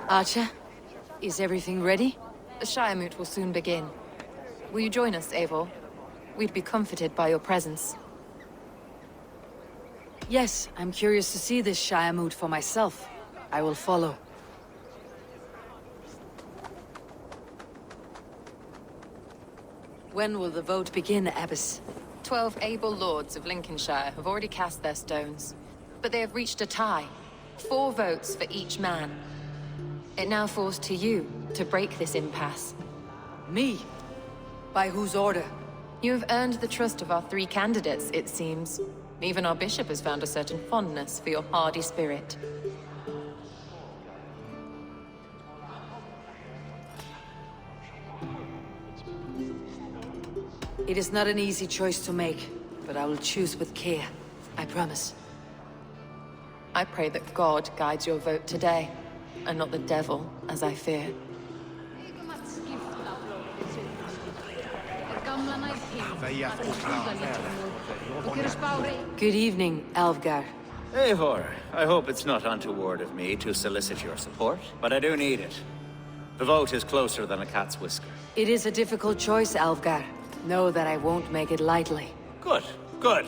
Archer, is everything ready? The Shiremoot will soon begin. Will you join us, Eivor? We'd be comforted by your presence. Yes, I'm curious to see this Shiremoot for myself. I will follow. When will the vote begin, Abbess? 12 able lords of Lincolnshire have already cast their stones, but they have reached a tie. 4 votes for each man. It now falls to you to break this impasse. Me? By whose order? You have earned the trust of our 3 candidates, it seems. Even our bishop has found a certain fondness for your hardy spirit. It is not an easy choice to make, but I will choose with care. I promise. I pray that God guides your vote today, and not the devil, as I fear. Good evening, Alvgar. Eivor, I hope it's not untoward of me to solicit your support, but I do need it. The vote is closer than a cat's whisker. It is a difficult choice, Alvgar. Know that I won't make it lightly. Good, good.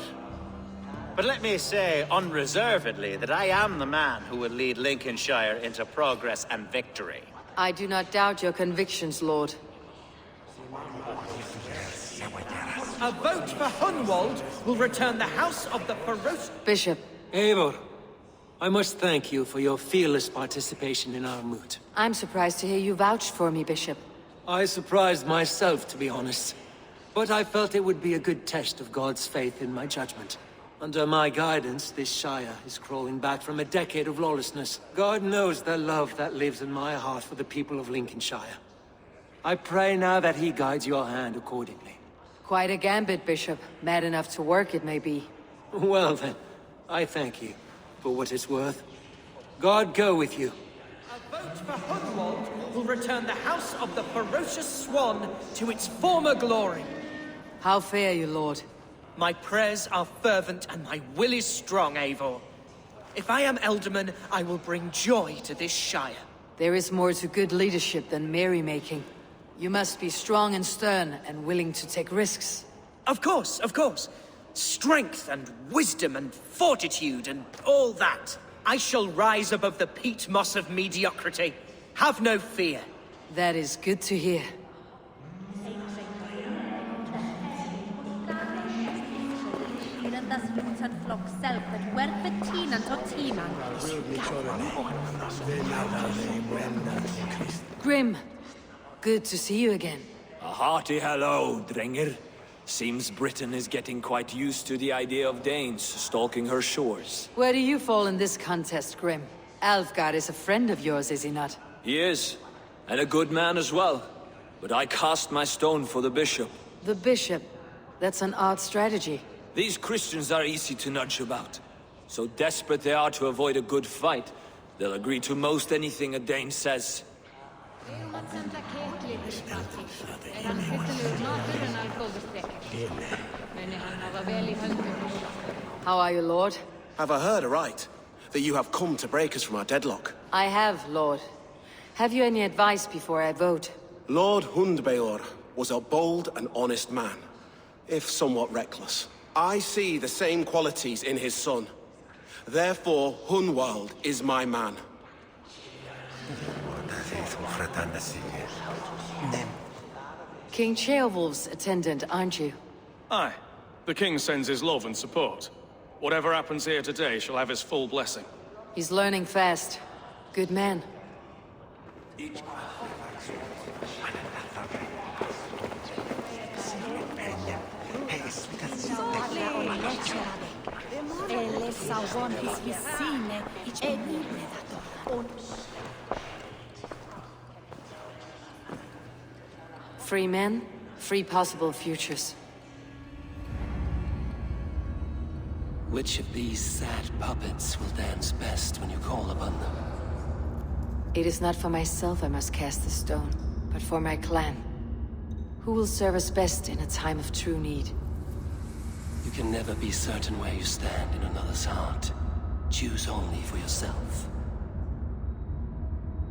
But let me say unreservedly that I am the man who will lead Lincolnshire into progress and victory. I do not doubt your convictions, Lord. A vote for Hunwald will return the House of the Ferocious... Bishop. Eivor, I must thank you for your fearless participation in our moot. I'm surprised to hear you vouch for me, Bishop. I surprised myself, to be honest. But I felt it would be a good test of God's faith in my judgment. Under my guidance, this Shire is crawling back from a decade of lawlessness. God knows the love that lives in my heart for the people of Lincolnshire. I pray now that he guides your hand accordingly. Quite a gambit, Bishop. Mad enough to work, it may be. Well then, I thank you for what it's worth. God go with you. A vote for Hunwald will return the House of the Ferocious Swan to its former glory. How fare you, Lord? My prayers are fervent and my will is strong, Eivor. If I am Elderman, I will bring joy to this Shire. There is more to good leadership than merrymaking. You must be strong and stern and willing to take risks. Of course, of course. Strength and wisdom and fortitude and all that. I shall rise above the peat moss of mediocrity. Have no fear. That is good to hear. Grim, good to see you again. A hearty hello, Drenger. Seems Britain is getting quite used to the idea of Danes stalking her shores. Where do you fall in this contest, Grim? Alfgard is a friend of yours, is he not? He is, and a good man as well. But I cast my stone for the bishop. The bishop? That's an odd strategy. These Christians are easy to nudge about. So desperate they are to avoid a good fight, they'll agree to most anything a Dane says. How are you, Lord? Have I heard aright? That you have come to break us from our deadlock? I have, Lord. Have you any advice before I vote? Lord Hundbeor was a bold and honest man, if somewhat reckless. I see the same qualities in his son. Therefore, Hunwald is my man. King Ceolwulf's attendant, aren't you? Aye. The king sends his love and support. Whatever happens here today shall have his full blessing. He's learning fast. Good man. Free men, free possible futures. Which of these sad puppets will dance best when you call upon them? It is not for myself I must cast the stone, but for my clan. Who will serve us best in a time of true need? You can never be certain where you stand in another's heart. Choose only for yourself.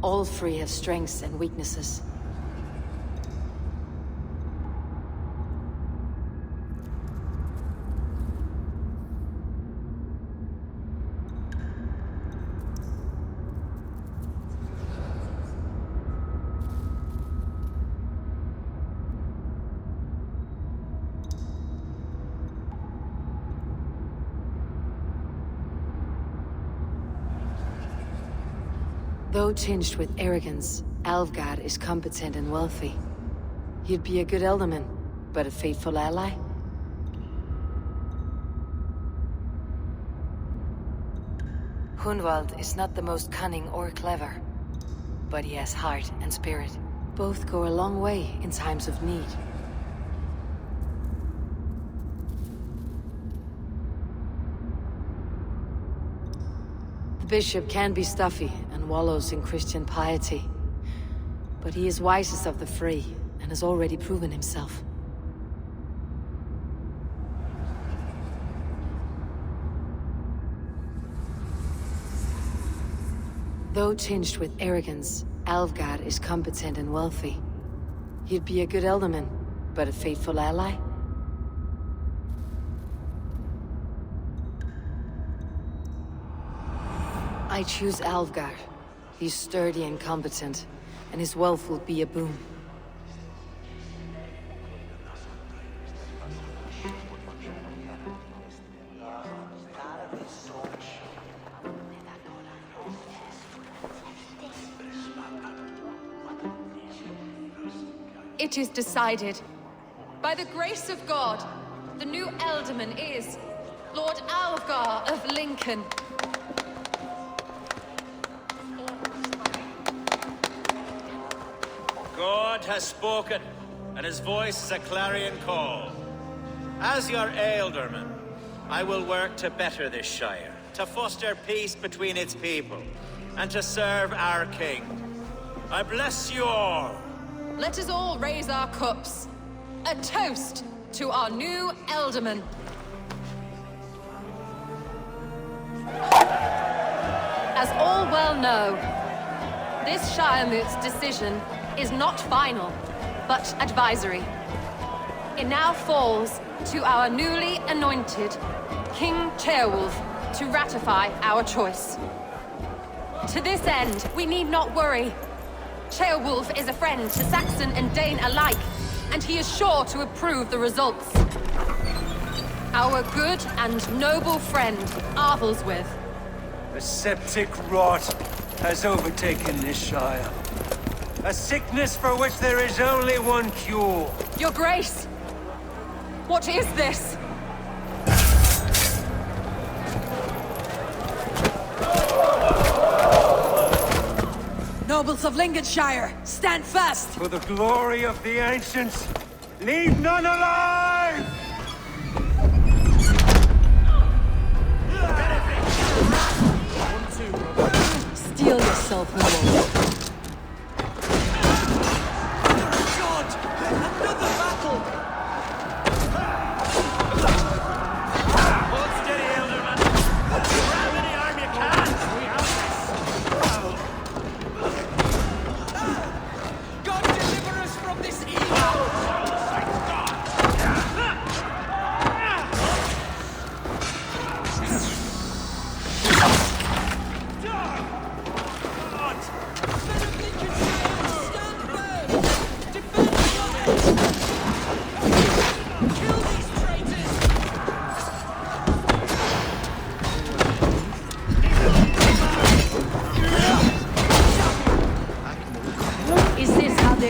All three have strengths and weaknesses. Though tinged with arrogance, Alvgard is competent and wealthy. He'd be a good alderman, but a faithful ally? Hunwald is not the most cunning or clever, but he has heart and spirit. Both go a long way in times of need. The bishop can be stuffy and wallows in Christian piety, but he is wisest of the three and has already proven himself. Though tinged with arrogance, Alvgard is competent and wealthy. He'd be a good alderman, but a faithful ally? I choose Alvgard. He's sturdy and competent, and his wealth will be a boon. It is decided. By the grace of God, the new Alderman is Lord Alvgar of Lincoln. God has spoken, and his voice is a clarion call. As your Alderman, I will work to better this Shire, to foster peace between its people, and to serve our king. I bless you all. Let us all raise our cups. A toast to our new Alderman. As all well know, this Shiremoot's decision is not final, but advisory. It now falls to our newly anointed King Ceolwulf to ratify our choice. To this end, we need not worry. Ceolwulf is a friend to Saxon and Dane alike, and he is sure to approve the results. Our good and noble friend, Arthelswith. A septic rot has overtaken this Shire. A sickness for which there is only one cure. Your Grace! What is this? Nobles of Lincolnshire, stand fast! For the glory of the ancients, leave none alive! Steel yourself, noble.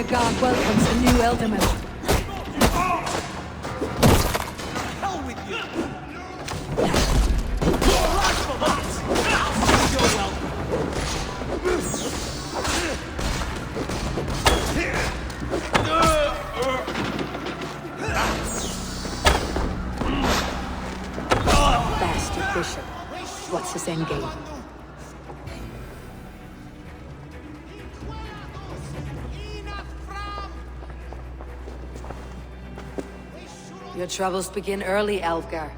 God welcomes a new Alderman. Hell with you! Bastard Bishop. What's his endgame? Your troubles begin early, Elfgar.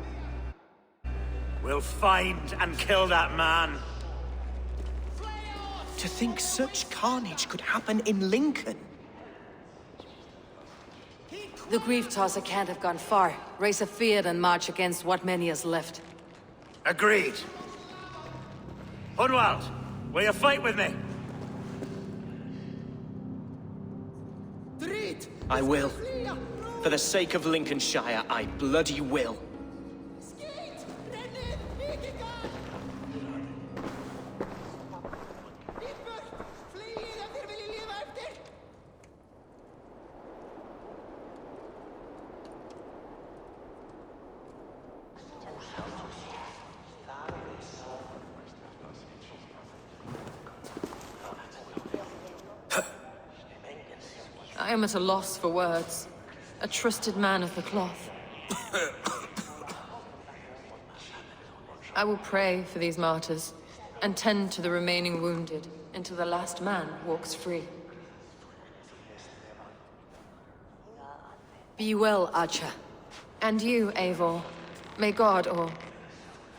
We'll find and kill that man. To think such carnage could happen in Lincoln. The Grief Tosser can't have gone far. Raise a field and march against what many is left. Agreed. Hunwald, will you fight with me? I will. For the sake of Lincolnshire, I bloody will. I am at a loss for words. A trusted man of the cloth. I will pray for these martyrs, and tend to the remaining wounded, until the last man walks free. Be well, Archer. And you, Eivor. May God,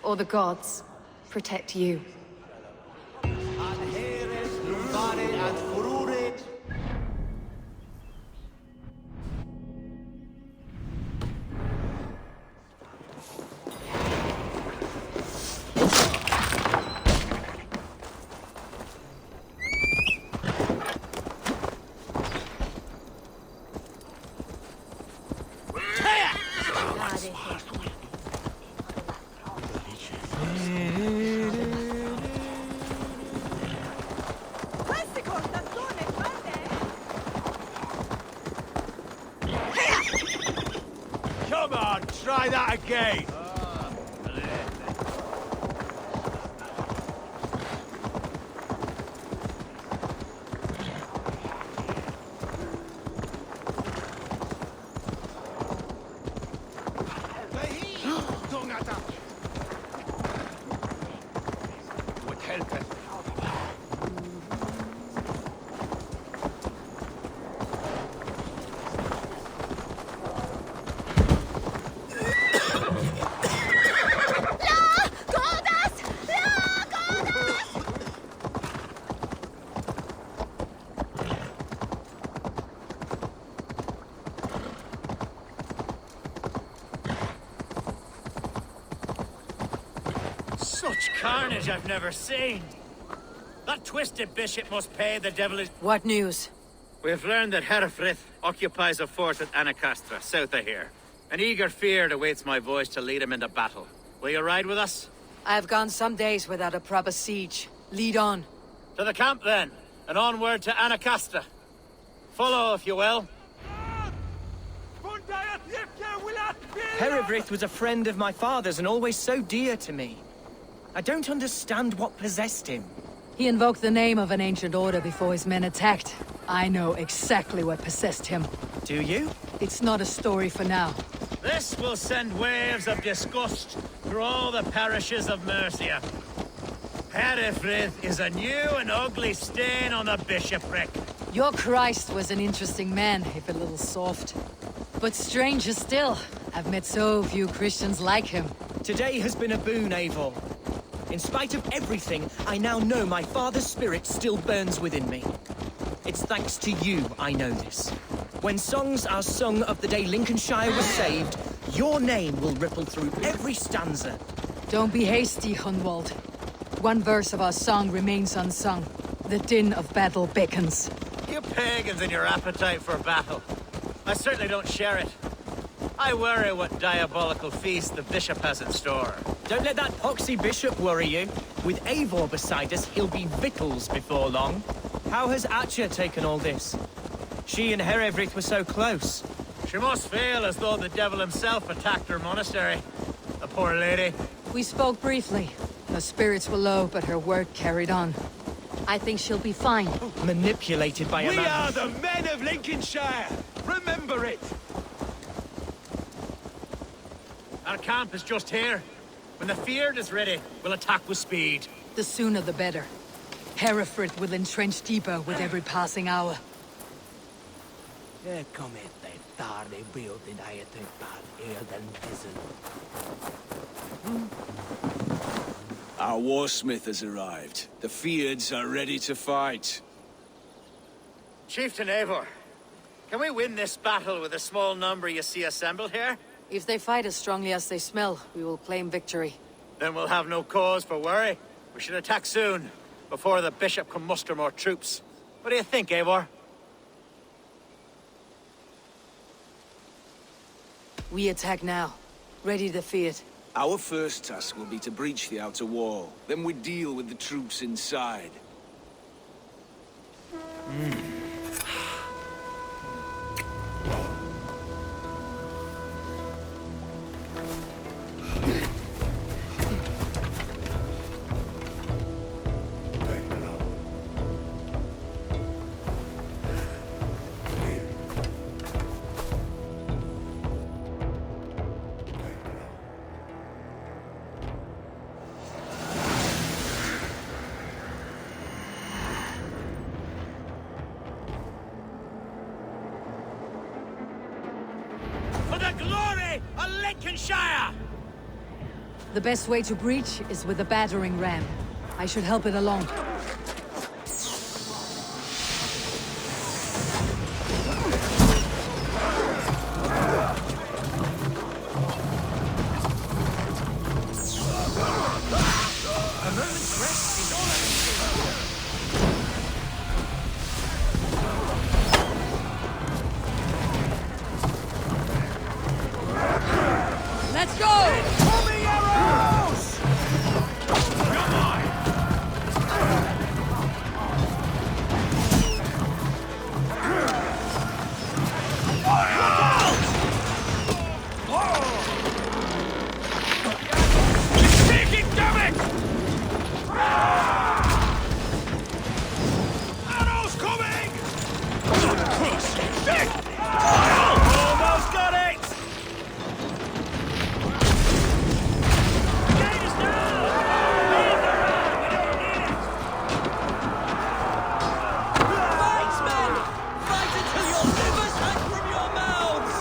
or the gods, protect you. Come on, try that again! Such carnage I've never seen. That twisted bishop must pay the devilish... What news? We've learned that Herefrith occupies a fort at Anacastra, south of here. An eager fear awaits my voice to lead him into battle. Will you ride with us? I've gone some days without a proper siege. Lead on. To the camp, then, and onward to Anacastra. Follow, if you will. Herefrith was a friend of my father's and always so dear to me. I don't understand what possessed him. He invoked the name of an ancient order before his men attacked. I know exactly what possessed him. Do you? It's not a story for now. This will send waves of disgust through all the parishes of Mercia. Herefrith is a new and ugly stain on the bishopric. Your Christ was an interesting man, if a little soft. But stranger still, I've met so few Christians like him. Today has been a boon, Eivor. In spite of everything, I now know my father's spirit still burns within me. It's thanks to you I know this. When songs are sung of the day Lincolnshire was saved, your name will ripple through every stanza. Don't be hasty, Hunwald. One verse of our song remains unsung. The din of battle beckons. You pagans and your appetite for battle. I certainly don't share it. I worry what diabolical feast the bishop has in store. Don't let that poxy bishop worry you. With Eivor beside us, he'll be victuals before long. How has Atcha taken all this? She and Herefrith were so close. She must feel as though the devil himself attacked her monastery. The poor lady. We spoke briefly. Her spirits were low, but her work carried on. I think she'll be fine. Manipulated by a man. We are the men of Lincolnshire! Remember it! Our camp is just here. When the field is ready, we'll attack with speed. The sooner the better. Hereford will entrench deeper with every passing hour. There cometh a daar de beeld in hij het paard eerder vissen. Our warsmith has arrived. The Feards are ready to fight. Chieftain Eivor, can we win this battle with the small number you see assembled here? If they fight as strongly as they smell, we will claim victory. Then we'll have no cause for worry. We should attack soon, before the bishop can muster more troops. What do you think, Eivor? We attack now. Ready to defeat it. Our first task will be to breach the outer wall. Then we deal with the troops inside. For the glory of Lincolnshire! The best way to breach is with a battering ram. I should help it along. Let's go! Arrows coming! Almost got it! Gate is down! Leave the ram! We don't need it! Fight, men! Fight until your livers hang from your mouths!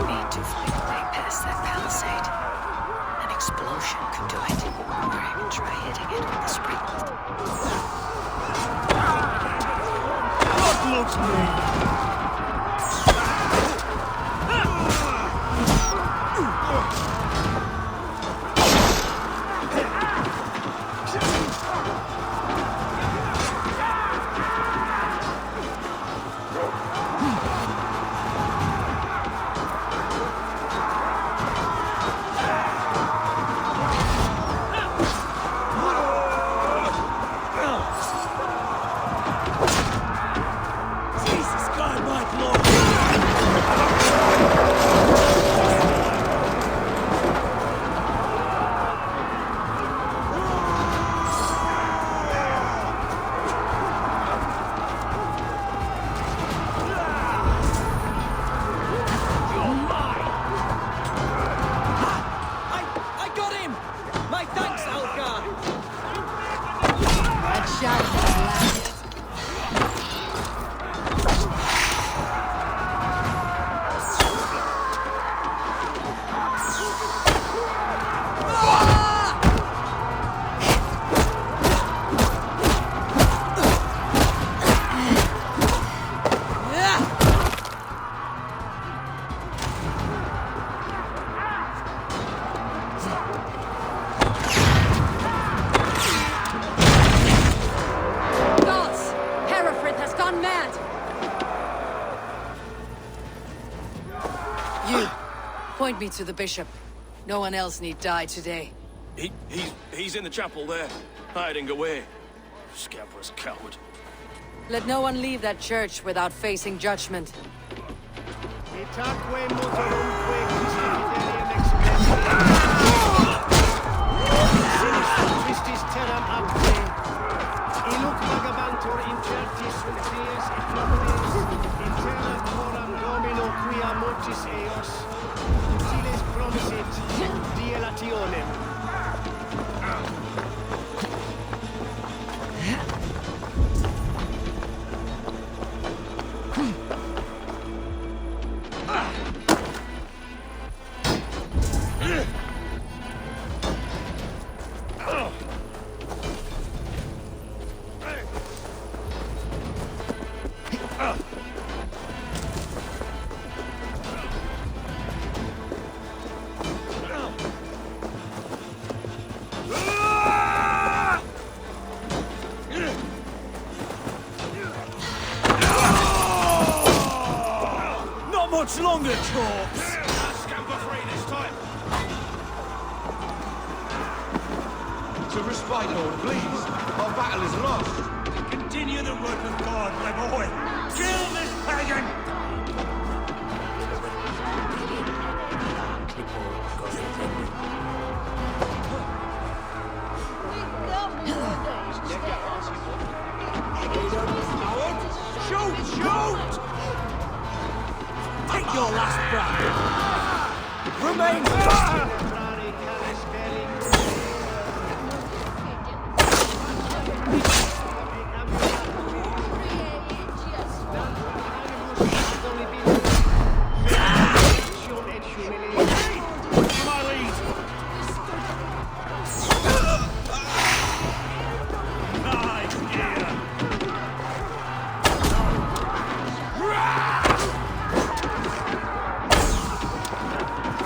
Need to find a way past that palisade. An explosion could do it. Or even try hitting it with a spring. What looks me? Jesus God! me to the bishop. No one else need die today. He's in the chapel there, hiding away. Scabrous coward. Let no one leave that church without facing judgment. Much longer, corpse! Scamper free this time! To respite, Lord, please. Our battle is lost. Continue the work of God, my boy! Kill this pagan! Shoot! Shoot! Take your last breath! Remain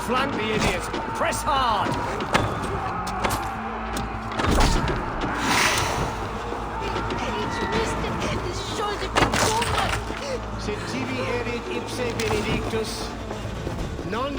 Flank the idiots! Press hard! Sentivi erit ipse benedictus, non?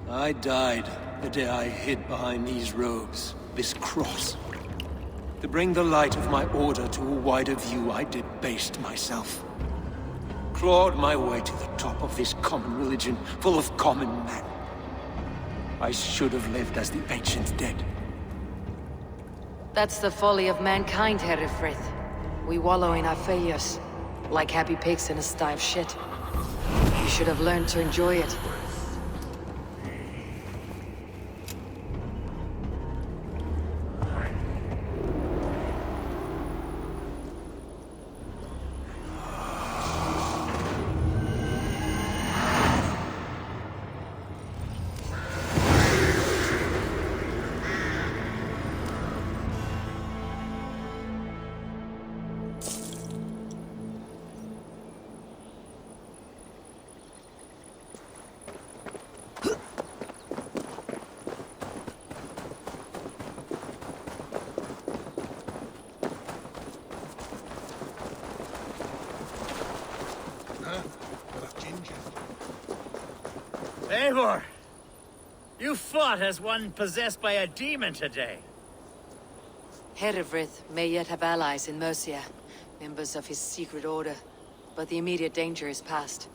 I died the day I hid behind these robes, this cross. To bring the light of my order to a wider view, I debased myself. Clawed my way to the top of this common religion, full of common men. I should have lived as the ancient dead. That's the folly of mankind, Herefrith. We wallow in our failures, like happy pigs in a sty of shit. You should have learned to enjoy it. Eivor! You fought as one possessed by a demon today. Herefrith may yet have allies in Mercia, members of his secret order, but the immediate danger is past.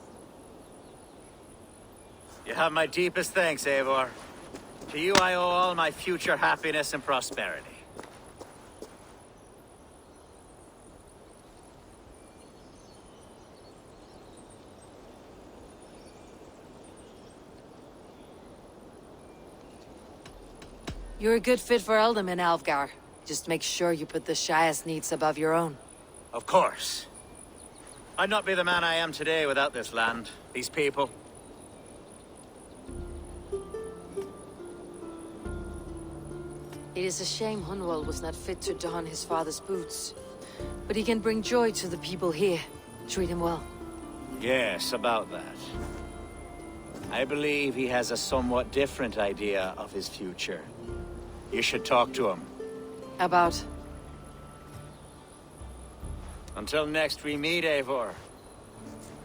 You have my deepest thanks, Eivor. To you I owe all my future happiness and prosperity. You're a good fit for Ealdorman, Alfgar. Just make sure you put the Shire's needs above your own. Of course. I'd not be the man I am today without this land, these people. It is a shame Hunwald was not fit to don his father's boots. But he can bring joy to the people here. Treat him well. Yes, about that. I believe he has a somewhat different idea of his future. You should talk to him. About? Until next we meet, Eivor.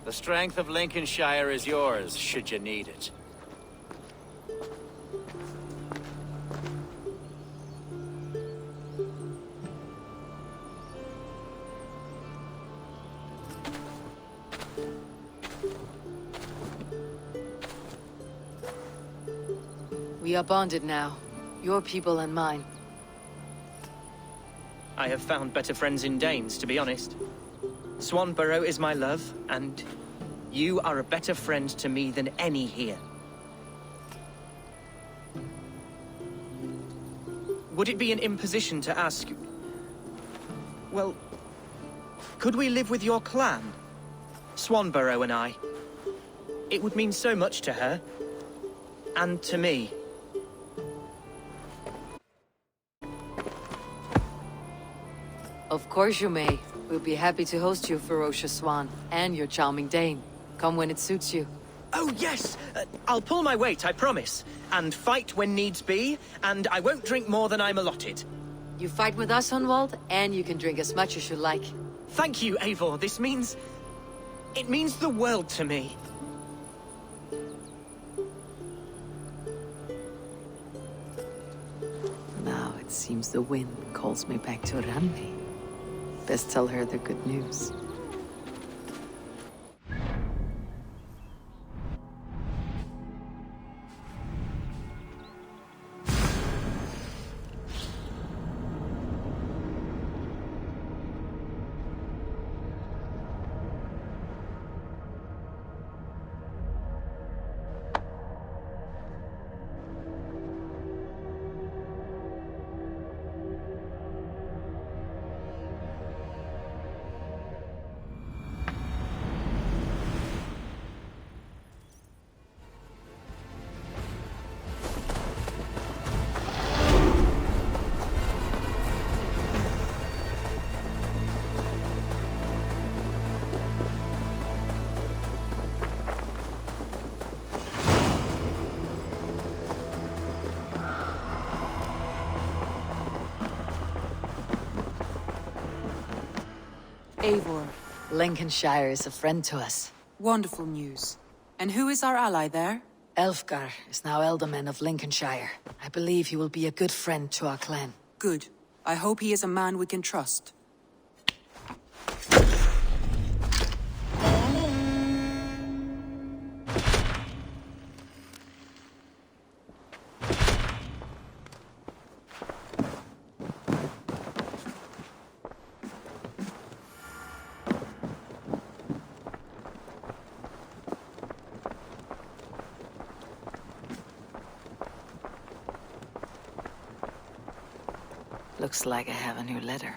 The strength of Lincolnshire is yours, should you need it. We are bonded now. Your people and mine. I have found better friends in Danes, to be honest. Swanborough is my love, and you are a better friend to me than any here. Would it be an imposition to ask... Well, could we live with your clan? Swanborough and I. It would mean so much to her. And to me. Of course you may. We'll be happy to host you, ferocious Swan, and your charming Dane. Come when it suits you. Oh, yes! I'll pull my weight, I promise. And fight when needs be, and I won't drink more than I'm allotted. You fight with us, Hunwald, and you can drink as much as you like. Thank you, Eivor. This means... it means the world to me. Now it seems the wind calls me back to Randvi. Best tell her the good news. Eivor. Lincolnshire is a friend to us. Wonderful news. And who is our ally there? Elfgar is now Ealdorman of Lincolnshire. I believe he will be a good friend to our clan. Good. I hope he is a man we can trust. Looks like I have a new letter.